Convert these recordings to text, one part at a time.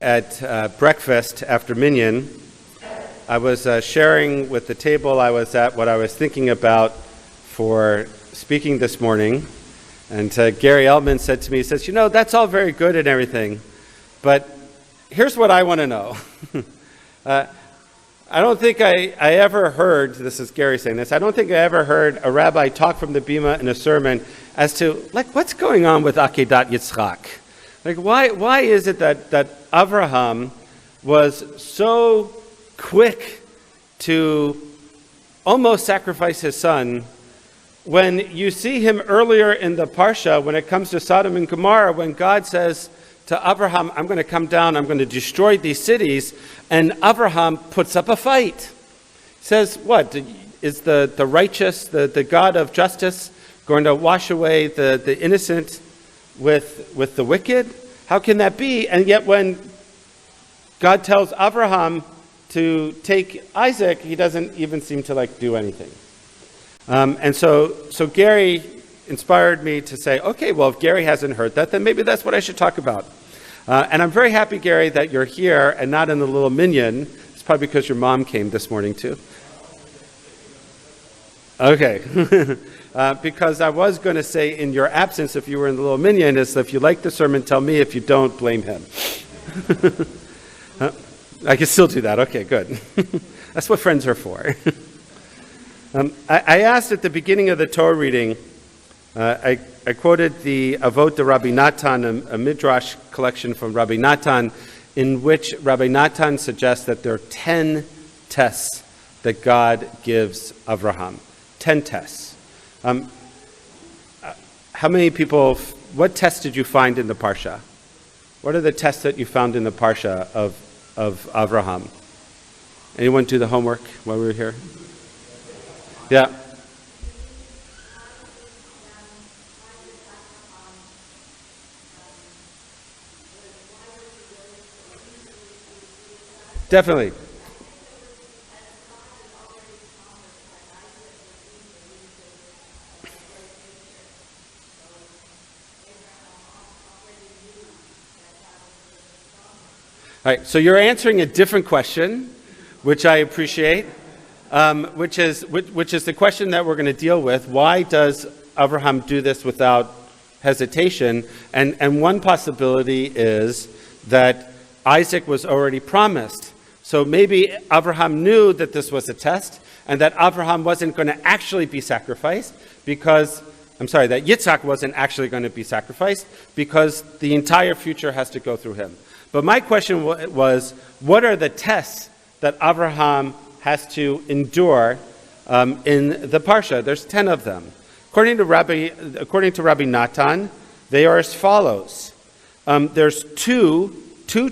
at breakfast after Minyan, I was sharing with the table I was at what I was thinking about for speaking this morning. And Gary Elman said to me, he says, that's all very good and everything, but here's what I want to know. I don't think I ever heard, this is Gary saying this, I don't think I ever heard a rabbi talk from the Bima in a sermon as to, what's going on with Akedat Yitzchak? Why is it that Avraham was so quick to almost sacrifice his son when you see him earlier in the Parsha, when it comes to Sodom and Gomorrah, when God says to Avraham, I'm going to come down, I'm going to destroy these cities, and Avraham puts up a fight. He says, what? Is the righteous, the God of justice, going to wash away the innocent with the wicked? How can that be? And yet when God tells Avraham to take Isaac, he doesn't even seem to do anything. And so Gary inspired me to say, okay, well, if Gary hasn't heard that, then maybe that's what I should talk about. And I'm very happy, Gary, that you're here and not in the little minyan. It's probably because your mom came this morning, too. Okay. Because I was going to say, in your absence, if you were in the little minyan, is if you like the sermon, tell me. If you don't, blame him. I can still do that. Okay, good. That's what friends are for. I asked at the beginning of the Torah reading, I quoted the Avot de Rabbi Natan, a midrash collection from Rabbi Natan, in which Rabbi Natan suggests that there are 10 tests that God gives Avraham. 10 tests. How many people, what tests did you find in the Parsha? What are the tests that you found in the Parsha of Avraham? Anyone do the homework while we were here? Yeah. Definitely. All right, so you're answering a different question, which I appreciate, which is the question that we're going to deal with. Why does Avraham do this without hesitation? And one possibility is that Isaac was already promised. So maybe Avraham knew that this was a test, and that Avraham wasn't going to actually be sacrificed that Yitzhak wasn't actually going to be sacrificed because the entire future has to go through him. But my question was, what are the tests that Avraham has to endure in the Parsha? There's 10 of them. According to Rabbi Natan, they are as follows. There's two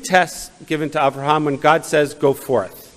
tests given to Avraham when God says, go forth.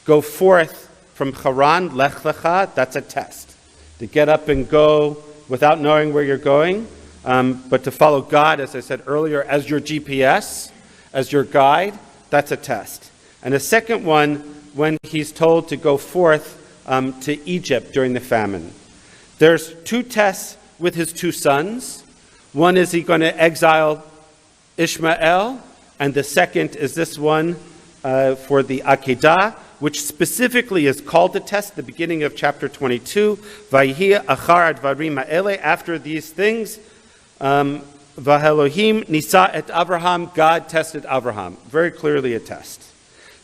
Go forth from Haran, Lech Lecha, that's a test. To get up and go without knowing where you're going, but to follow God, as I said earlier, as your GPS, as your guide, that's a test. And a second one, when he's told to go forth to Egypt during the famine. There's 2 tests with his 2 sons. One is he going to exile Ishmael, and the second is this one for the Akedah, which specifically is called a test, the beginning of chapter 22. Vayhi achar advarim ha'ele, after these things, Vahelohim nisa et Avraham, God tested Avraham. Very clearly a test.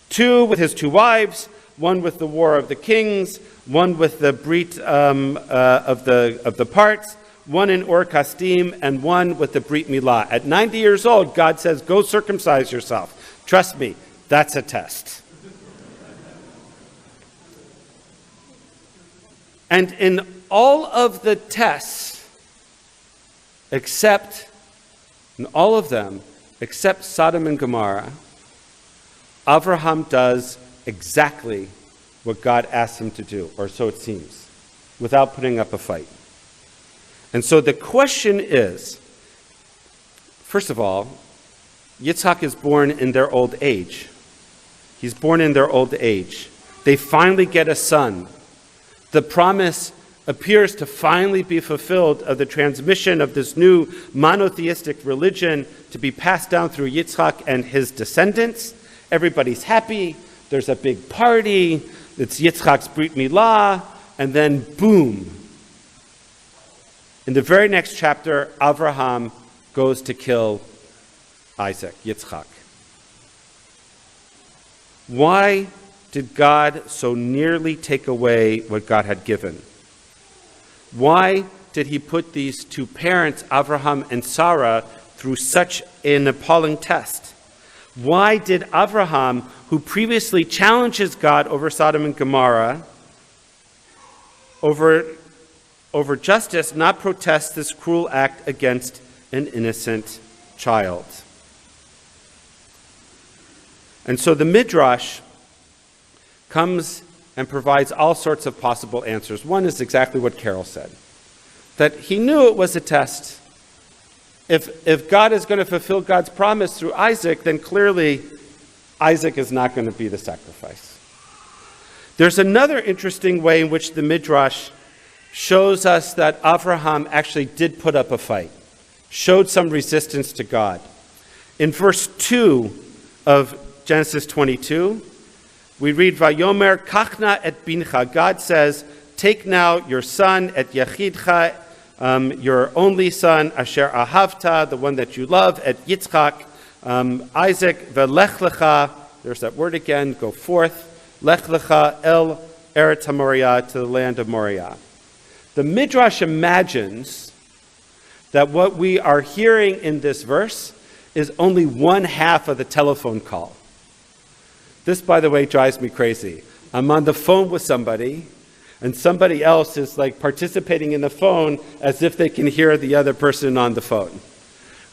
2 with his 2 wives, 1 with the war of the kings, 1 with the brit of the parts, 1 in Ur Kasdim, and 1 with the Brit Milah. At 90 years old, God says, go circumcise yourself. Trust me, that's a test. And in all of the tests, except Sodom and Gomorrah, Avraham does exactly what God asked him to do, or so it seems, without putting up a fight. And so the question is, first of all, Yitzhak is born in their old age. He's born in their old age. They finally get a son. The promise appears to finally be fulfilled of the transmission of this new monotheistic religion to be passed down through Yitzchak and his descendants. Everybody's happy. There's a big party. It's Yitzchak's Brit Milah. And then, boom. In the very next chapter, Avraham goes to kill Isaac, Yitzchak. Why did God so nearly take away what God had given? Why did he put these two parents, Avraham and Sarah, through such an appalling test? Why did Avraham, who previously challenges God over Sodom and Gomorrah, over justice, not protest this cruel act against an innocent child? And so the Midrash comes and provides all sorts of possible answers. One is exactly what Carol said, that he knew it was a test. If God is going to fulfill God's promise through Isaac, then clearly Isaac is not going to be the sacrifice. There's another interesting way in which the Midrash shows us that Avraham actually did put up a fight, showed some resistance to God. In verse 2 of Genesis 22, we read, Vayomer kachna et bincha. God says, take now your son, et yachidcha, your only son, asher ahavta, the one that you love, et Yitzchak, Isaac, velech lecha, there's that word again, go forth, lech lecha el Eretz HaMoriah, to the land of Moriah. The Midrash imagines that what we are hearing in this verse is only one half of the telephone call. This, by the way, drives me crazy. I'm on the phone with somebody, and somebody else is like participating in the phone as if they can hear the other person on the phone.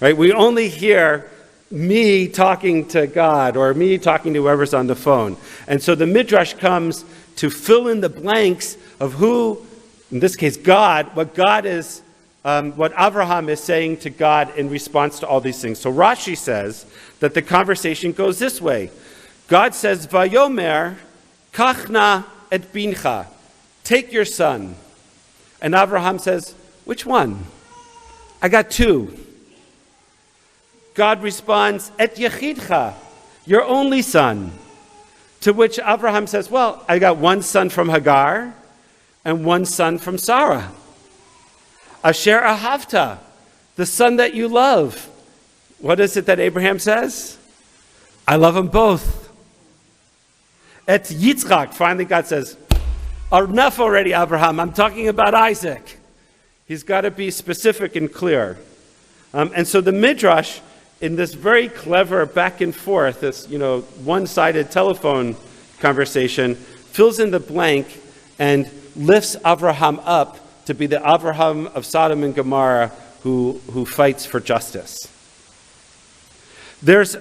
Right? We only hear me talking to God or me talking to whoever's on the phone. And so the Midrash comes to fill in the blanks of who, in this case, God, what Avraham is saying to God in response to all these things. So Rashi says that the conversation goes this way. God says, Vayomer, kachna et bincha. Take your son. And Avraham says, which one? I got two. God responds, et yechidcha, your only son. To which Avraham says, well, I got one son from Hagar and one son from Sarah. Asher ahavta, the son that you love. What is it that Abraham says? I love them both. Et Yitzchak, finally God says, enough already, Abraham, I'm talking about Isaac. He's got to be specific and clear. And so the Midrash, in this very clever back and forth, this one-sided telephone conversation, fills in the blank and lifts Avraham up to be the Avraham of Sodom and Gomorrah who fights for justice. There's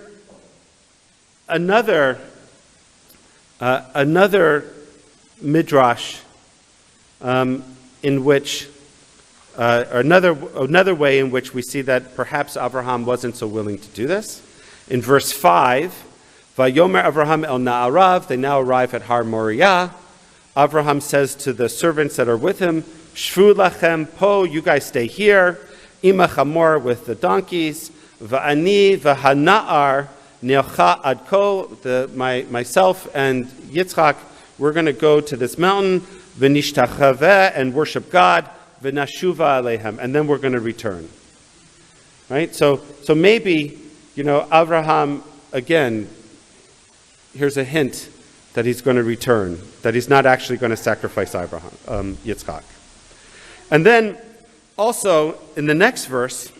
another midrash in which another way in which we see that perhaps Avraham wasn't so willing to do this. In verse 5, Vayomer Avraham el Na'arav, they now arrive at Har Moriah. Avraham says to the servants that are with him, Shvu lachem po, you guys stay here. Ima chamor, with the donkeys. Va'ani v'hana'ar neocha adko, myself and Yitzchak, we're going to go to this mountain, v'nishtachaveh, and worship God, v'nashuva alehem, and then we're going to return. Right? So maybe, Avraham, again, here's a hint that he's going to return, that he's not actually going to sacrifice Yitzchak. And then, also, in the next verse,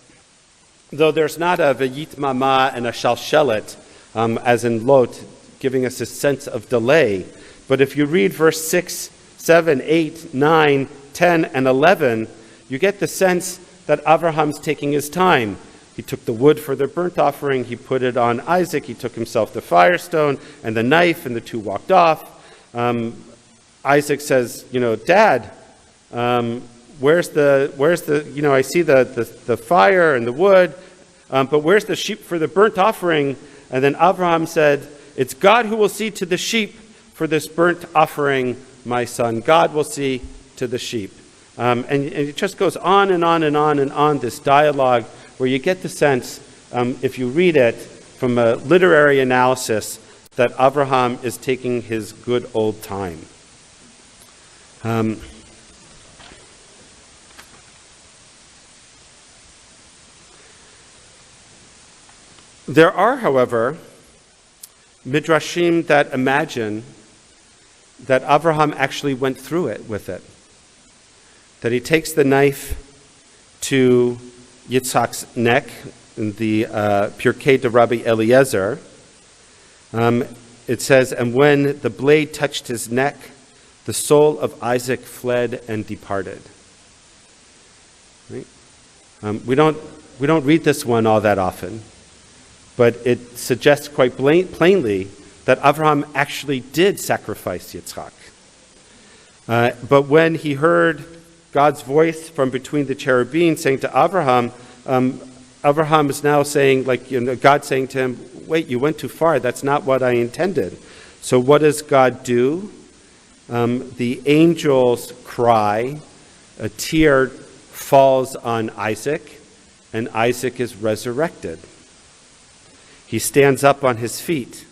though there's not a v'yit mama and a shalshelet, as in Lot, giving us a sense of delay, but if you read verse 6, 7, 8, 9, 10, and 11, you get the sense that Abraham's taking his time. He took the wood for the burnt offering, he put it on Isaac, he took himself the firestone and the knife, and the two walked off. Isaac says, Dad, where's the, I see the fire and the wood, but where's the sheep for the burnt offering? And then Abraham said, it's God who will see to the sheep for this burnt offering, my son. God will see to the sheep. And it just goes on and on and on and on, this dialogue, where you get the sense, if you read it from a literary analysis, that Avraham is taking his good old time. There are, however, midrashim that imagine that Avraham actually went through it with it. That he takes the knife to Yitzhak's neck in the Pirkei de Rabbi Eliezer. It says, and when the blade touched his neck, the soul of Isaac fled and departed. Right? We don't read this one all that often, but it suggests quite plainly that Avraham actually did sacrifice Yitzhak. But when he heard God's voice from between the cherubim saying to Avraham, Avraham is now saying, God saying to him, wait, you went too far. That's not what I intended. So what does God do? The angels cry, a tear falls on Isaac, and Isaac is resurrected. He stands up on his feet,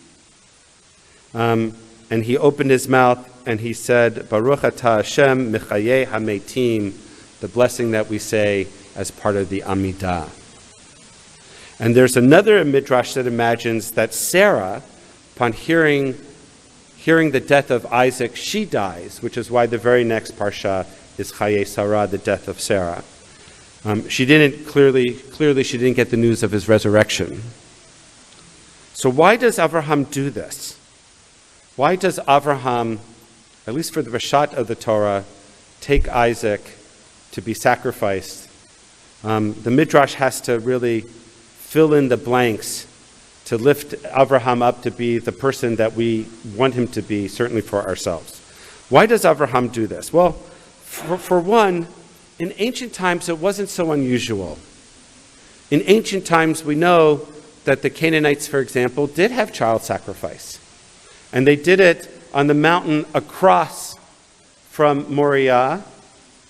and he opened his mouth and he said, Baruch atah Hashem mechayeh hametim, the blessing that we say as part of the Amidah. And there's another midrash that imagines that Sarah, upon hearing the death of Isaac, she dies, which is why the very next parsha is Chayei Sarah, the death of Sarah. She didn't clearly she didn't get the news of his resurrection. So why does Avraham do this? Why does Avraham, at least for the Rashat of the Torah, take Isaac to be sacrificed? The Midrash has to really fill in the blanks to lift Avraham up to be the person that we want him to be, certainly for ourselves. Why does Avraham do this? Well, for one, in ancient times it wasn't so unusual. In ancient times we know that the Canaanites, for example, did have child sacrifice. And they did it on the mountain across from Moriah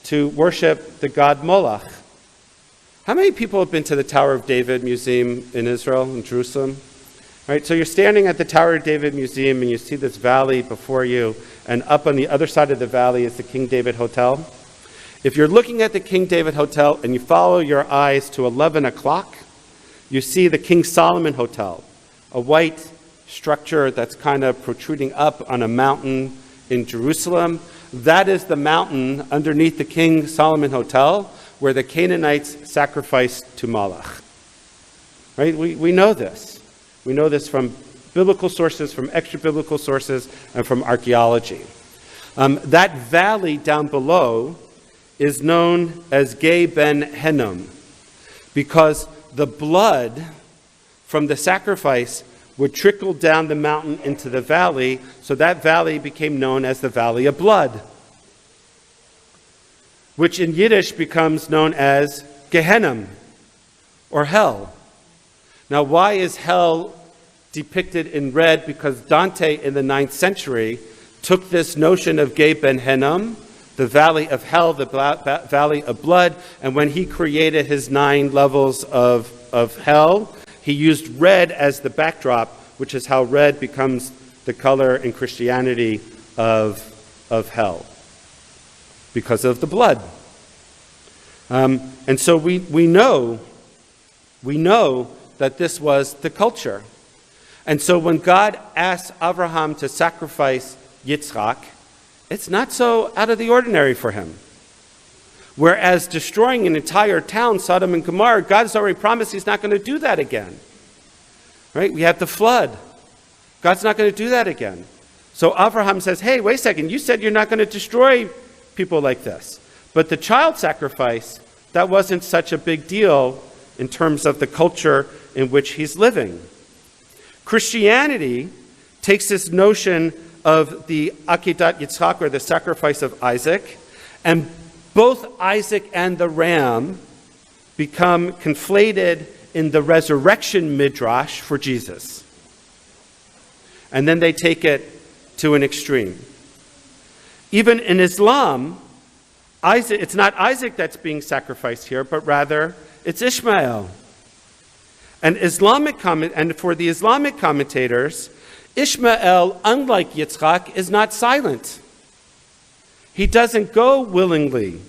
to worship the god Moloch. How many people have been to the Tower of David Museum in Israel, in Jerusalem? Right, so you're standing at the Tower of David Museum and you see this valley before you, and up on the other side of the valley is the King David Hotel. If you're looking at the King David Hotel and you follow your eyes to 11 o'clock, you see the King Solomon Hotel, a white structure that's kind of protruding up on a mountain in Jerusalem. That is the mountain underneath the King Solomon Hotel where the Canaanites sacrificed to Moloch. Right? We know this. We know this from biblical sources, from extra-biblical sources, and from archaeology. That valley down below is known as Gei Ben Hinnom because the blood from the sacrifice would trickle down the mountain into the valley, so that valley became known as the Valley of Blood, which in Yiddish becomes known as Gehenna, or hell. Now, why is hell depicted in red? Because Dante in the 9th century took this notion of Gei Ben Hinnom, the valley of hell, the valley of blood, and when he created his 9 levels of hell, he used red as the backdrop, which is how red becomes the color in Christianity of hell, because of the blood. And so we know that this was the culture. And so when God asks Avraham to sacrifice Yitzhak, it's not so out of the ordinary for him. Whereas destroying an entire town, Sodom and Gomorrah, God's already promised he's not going to do that again. Right? We have the flood. God's not going to do that again. So Avraham says, hey, wait a second, you said you're not going to destroy people like this. But the child sacrifice, that wasn't such a big deal in terms of the culture in which he's living. Christianity takes this notion of the Akedat Yitzhak, or the sacrifice of Isaac, and both Isaac and the ram become conflated in the resurrection midrash for Jesus. And then they take it to an extreme. Even in Islam, Isaac, it's not Isaac that's being sacrificed here, but rather it's Ishmael. And for the Islamic commentators, Ishmael, unlike Yitzchak, is not silent. He doesn't go willingly,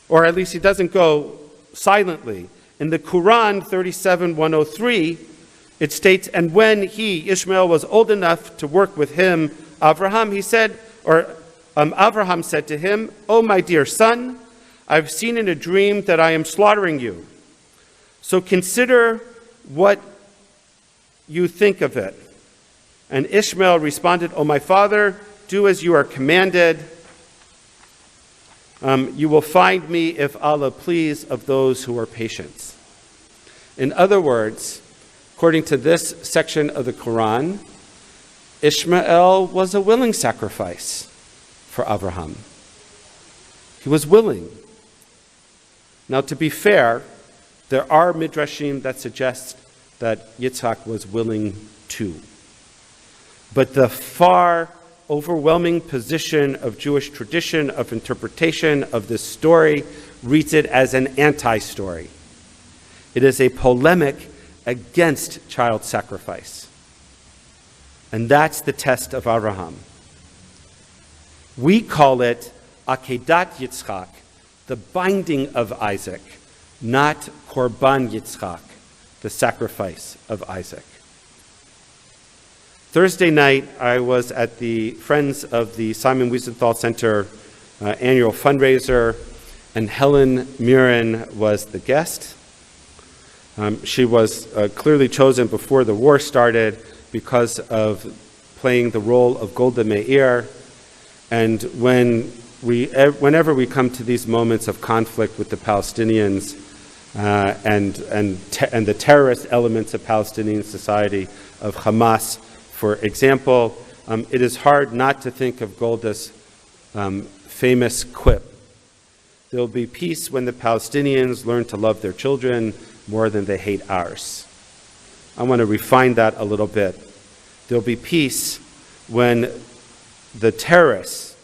or at least he doesn't go silently. In the Quran 37:103, it states, and when he, Ishmael, was old enough to work with him, Avraham, Avraham said to him, "Oh, my dear son, I've seen in a dream that I am slaughtering you. So consider what you think of it." And Ishmael responded, "Oh, my father, do as you are commanded. You will find me, if Allah please, of those who are patient." In other words, according to this section of the Quran, Ishmael was a willing sacrifice for Abraham. He was willing. Now, to be fair, there are midrashim that suggest that Yitzhak was willing too. But the far overwhelming position of Jewish tradition, of interpretation of this story, reads it as an anti-story. It is a polemic against child sacrifice. And that's the test of Abraham. We call it Akedat Yitzchak, the binding of Isaac, not Korban Yitzchak, the sacrifice of Isaac. Thursday night, I was at the Friends of the Simon Wiesenthal Center annual fundraiser, and Helen Mirren was the guest. She was clearly chosen before the war started because of playing the role of Golda Meir. And whenever we come to these moments of conflict with the Palestinians and the terrorist elements of Palestinian society, of Hamas, for example, it is hard not to think of Golda's famous quip: "There will be peace when the Palestinians learn to love their children more than they hate ours." I want to refine that a little bit. There will be peace when the terrorists,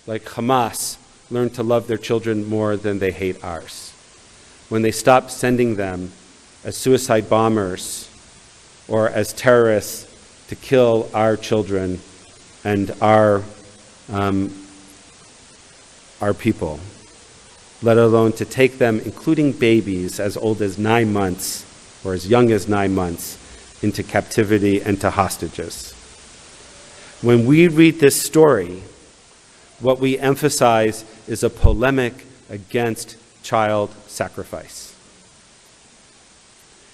like Hamas, learn to love their children more than they hate ours. When they stop sending them as suicide bombers or as terrorists to kill our children and our people, let alone to take them, including babies as old as 9 months or as young as 9 months, into captivity and to hostages. When we read this story, what we emphasize is a polemic against child sacrifice.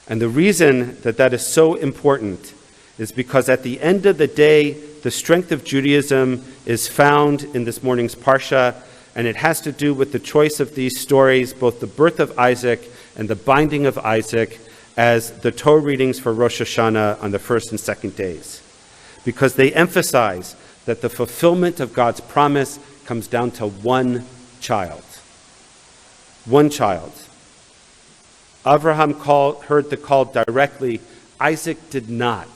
And the reason that that is so important is because at the end of the day, the strength of Judaism is found in this morning's Parsha, and it has to do with the choice of these stories, both the birth of Isaac and the binding of Isaac, as the Torah readings for Rosh Hashanah on the first and second days. Because they emphasize that the fulfillment of God's promise comes down to one child. One child. Abraham heard the call directly. Isaac did not.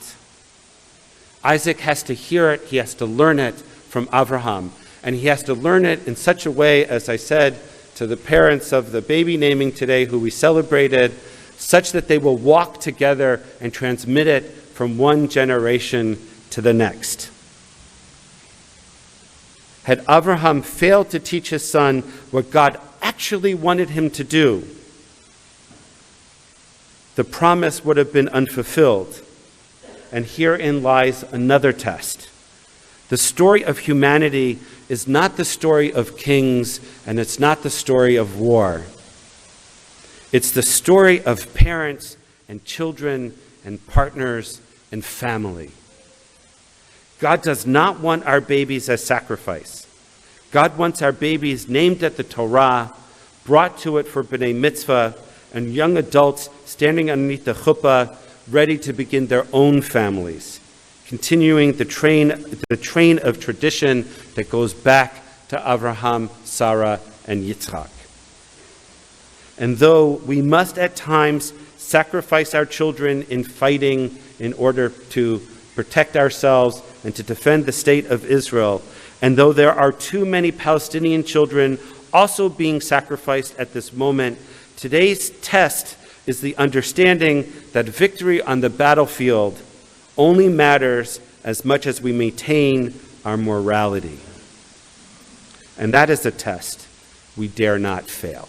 Isaac has to hear it, he has to learn it from Abraham. And he has to learn it in such a way, as I said to the parents of the baby naming today who we celebrated, such that they will walk together and transmit it from one generation to the next. Had Abraham failed to teach his son what God actually wanted him to do, the promise would have been unfulfilled. And herein lies another test. The story of humanity is not the story of kings, and it's not the story of war. It's the story of parents and children and partners and family. God does not want our babies as sacrifice. God wants our babies named at the Torah, brought to it for B'nai Mitzvah, and young adults standing underneath the chuppah, ready to begin their own families, continuing the train of tradition that goes back to Abraham, Sarah, and Yitzchak. And though we must at times sacrifice our children in fighting in order to protect ourselves and to defend the state of Israel, and though there are too many Palestinian children also being sacrificed at this moment. Today's test is the understanding that victory on the battlefield only matters as much as we maintain our morality. And that is a test we dare not fail.